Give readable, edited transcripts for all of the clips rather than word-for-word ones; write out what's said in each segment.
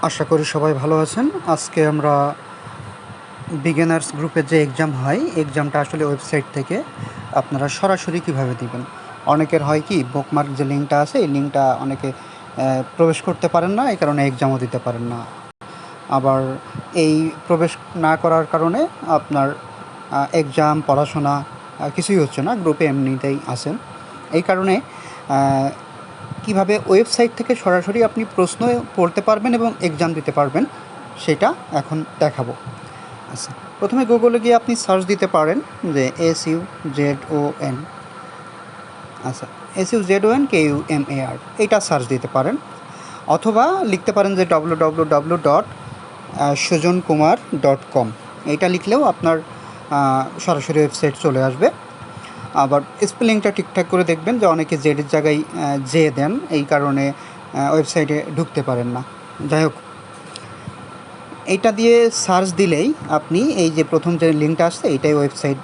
আশা করি সবাই ভালো আছেন। আজকে আমরা বিগিনার্স গ্রুপের যে এক্সাম হয়, এক্সামটা আসলে ওয়েবসাইট থেকে আপনারা সরাসরি কিভাবে দিবেন। অনেকের হয় কি বুকমার্ক যে লিঙ্কটা আছে, এই লিঙ্কটা অনেকে প্রবেশ করতে পারেন না, এই কারণে এক্সামও দিতে পারেন না। আবার এই প্রবেশ না করার কারণে আপনার এক্সাম, পড়াশোনা কিছুই হচ্ছে না, গ্রুপে এমনিতেই আছেন। এই কারণে কিভাবে ওয়েবসাইট থেকে সরাসরি আপনি প্রশ্ন পড়তে পারবেন এবং এক্সাম দিতে পারবেন সেটা এখন দেখাবো। আচ্ছা, প্রথমে গুগলে গিয়ে আপনি সার্চ দিতে পারেন যে SUZON, আচ্ছা SUZONKUMAR, এইটা সার্চ দিতে পারেন। অথবা লিখতে পারেন যে www.sujonkumar.com, এইটা লিখলেও আপনার সরাসরি ওয়েবসাইট চলে আসবে। আবার স্পেলিংটা ঠিকঠাক করে দেখবেন যে অনেকে জেডের জায়গায় জে দেন, এই কারণে ওয়েবসাইটে ঢুকতে পারেন না। যাই হোক, এইটা দিয়ে সার্চ দিলেই আপনি এই যে প্রথম যে লিঙ্কটা আসছে এইটাই ওয়েবসাইট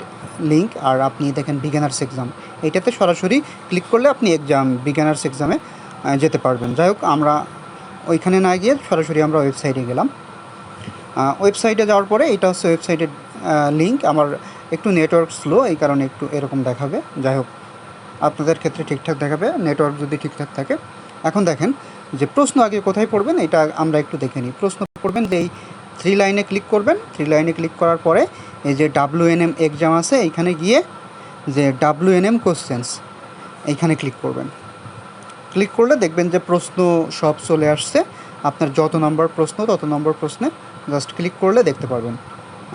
লিঙ্ক। আর আপনি দেখেন বিগিনার্স এক্সাম, এইটাতে সরাসরি ক্লিক করলে আপনি বিগিনার্স এক্সামে যেতে পারবেন। যাই হোক, আমরা ওইখানে না গিয়ে সরাসরি আমরা ওয়েবসাইটে গেলাম। ওয়েবসাইটে যাওয়ার পরে এটা হচ্ছে ওয়েবসাইটের লিঙ্ক। আমার একটু নেটওয়ার্ক স্লো, এই কারণে একটু এরকম দেখাবে। যাই হোক, আপনাদের ক্ষেত্রে ঠিকঠাক দেখাবে নেটওয়ার্ক যদি ঠিকঠাক থাকে। এখন দেখেন যে প্রশ্ন আগে কোথায় পড়বেন, এটা আমরা একটু দেখে নিই। প্রশ্ন পড়বেন যে এই 3 লাইনে ক্লিক করবেন। 3 লাইনে ক্লিক করার পরে এই যে WNM এক্সাম আছে, এইখানে গিয়ে যে WNM কোশ্চেন্স, এইখানে ক্লিক করবেন। ক্লিক করলে দেখবেন যে প্রশ্ন সব চলে আসছে। আপনার যত নম্বর প্রশ্ন তত নম্বর প্রশ্নে জাস্ট ক্লিক করলে দেখতে পারবেন।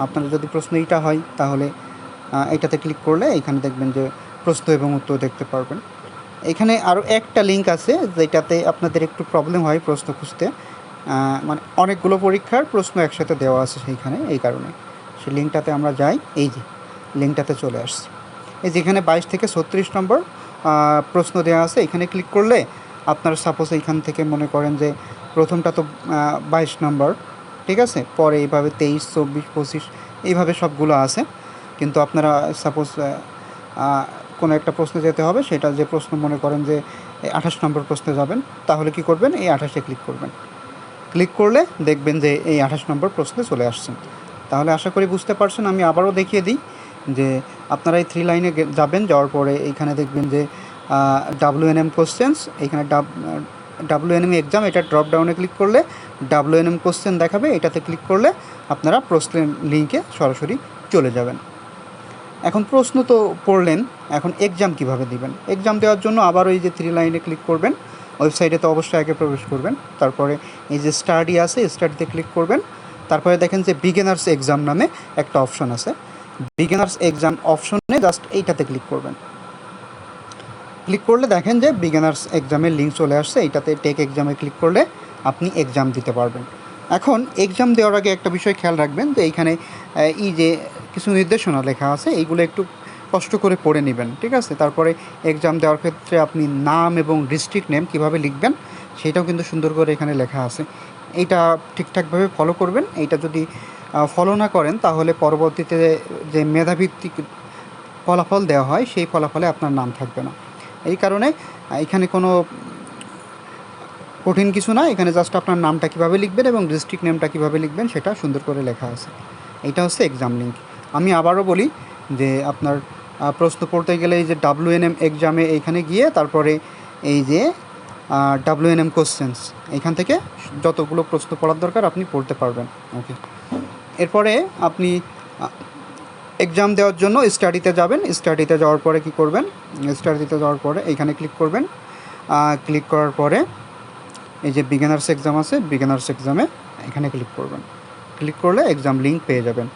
আপনার যদি প্রশ্ন এইটা হয় তাহলে এইটাতে ক্লিক করলে এইখানে দেখবেন যে প্রশ্ন এবং উত্তর দেখতে পারবেন। এখানে আরও একটা লিঙ্ক আছে যেটাতে আপনাদের একটু প্রবলেম হয় প্রশ্ন খুঁজতে, মানে অনেকগুলো পরীক্ষার প্রশ্ন একসাথে দেওয়া আছে সেইখানে, এই কারণে সেই লিঙ্কটাতে আমরা যাই। এই যে লিঙ্কটাতে চলে আসছি, এই যেখানে 22 থেকে 36 নম্বর প্রশ্ন দেওয়া আছে, এখানে ক্লিক করলে আপনার সাপোজ এইখান থেকে মনে করেন যে প্রথমটা তো 22 নম্বর, ঠিক আছে, পরে এইভাবে 23, 24, 25 এইভাবে সবগুলো আছে। কিন্তু আপনারা সাপোজ কোনো একটা প্রশ্নে যেতে হবে, সেটা যে প্রশ্ন মনে করেন যে 28 নম্বর প্রশ্নে যাবেন, তাহলে কি করবেন, এই 28-এ ক্লিক করবেন। ক্লিক করলে দেখবেন যে এই 28 নম্বর প্রশ্নে চলে আসছেন। তাহলে আশা করি বুঝতে পারছেন। আমি আবারও দেখিয়ে দিই যে আপনারা এই 3 লাইনে যাবেন, যাওয়ার পরে এইখানে দেখবেন যে WNM কোশ্চেন্স, এইখানে WNM এক্সাম, এটা ড্রপ ডাউনে ক্লিক করলে WNM কোশ্চেন দেখাবে, এটাতে ক্লিক করলে আপনারা প্রশ্নের লিঙ্কে সরাসরি চলে যাবেন। এখন প্রশ্ন তো পড়লেন, এখন এক্সাম কিভাবে দিবেন। এক্সাম দেওয়ার জন্য আবার ওই যে 3 লাইনে ক্লিক করবেন। ওয়েবসাইটে তো অবশ্যই আগে প্রবেশ করবেন, তারপরে এই যে স্টাডি আছে, স্টাডিতে ক্লিক করবেন। তারপরে দেখেন যে বিগিনার্স এক্সাম নামে একটা অপশন আছে। বিগিনার্স এক্সাম অপশনে জাস্ট এইটাতে ক্লিক করবেন। ক্লিক করলে দেখেন যে বিগিনার্স এক্সামের লিঙ্ক চলে আসছে। এইটাতে টেক এক্সামে ক্লিক করলে আপনি এক্সাম দিতে পারবেন। এখন এক্সাম দেওয়ার আগে একটা বিষয় খেয়াল রাখবেন যে এইখানে এই যে কিছু নির্দেশনা লেখা আছে, এইগুলো একটু কষ্ট করে পড়ে নেবেন, ঠিক আছে। তারপরে এক্সাম দেওয়ার ক্ষেত্রে আপনি নাম এবং ডিস্ট্রিক্ট নেম কীভাবে লিখবেন সেটাও কিন্তু সুন্দর করে এখানে লেখা আছে। এইটা ঠিকঠাকভাবে ফলো করবেন। এইটা যদি ফলো না করেন তাহলে পরবর্তীতে যে মেধাভিত্তিক ফলাফল দেওয়া হয় সেই ফলাফলে আপনার নাম থাকবে না। এই কারণে এখানে কোনো কঠিন কিছু না, এখানে জাস্ট আপনার নামটা কীভাবে লিখবেন এবং ডিস্ট্রিক্ট নেমটা কীভাবে লিখবেন সেটা সুন্দর করে লেখা আছে। এইটা হচ্ছে এক্সাম লিঙ্ক। আমি আবারও বলি যে আপনার প্রশ্ন পড়তে গেলে এই যে WNM এক্সামে এইখানে গিয়ে তারপরে এই যে WNM কোশ্চেন্স, এইখান থেকে যতগুলো প্রশ্ন পড়ার দরকার আপনি পড়তে পারবেন। ওকে, এরপরে আপনি এক্সাম দেওয়ার জন্য স্টাডিতে যাবেন। স্টাডিতে যাওয়ার পরে কী করবেন, স্টাডিতে যাওয়ার পরে এইখানে ক্লিক করবেন। ক্লিক করার পরে এই যে বিগিনার্স এক্সাম আছে, বিগিনার্স এক্সামে এখানে ক্লিক করবেন। ক্লিক করলে এক্সাম লিঙ্ক পেয়ে যাবেন।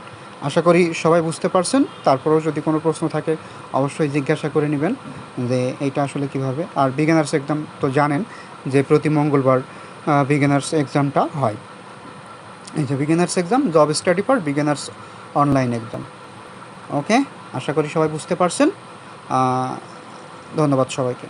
আশা করি সবাই বুঝতে পারছেন। তারপরেও যদি কোনো প্রশ্ন থাকে অবশ্যই জিজ্ঞাসা করে নেবেন যে এইটা আসলে কীভাবে। আর বিগিনার্স এক্সাম তো জানেন যে প্রতি মঙ্গলবার বিগিনার্স এক্সামটা হয়। এই যে beginners exam, job study for beginners online exam. Okay, আশা করি সবাই বুঝতে পারছেন। ধন্যবাদ সবাইকে।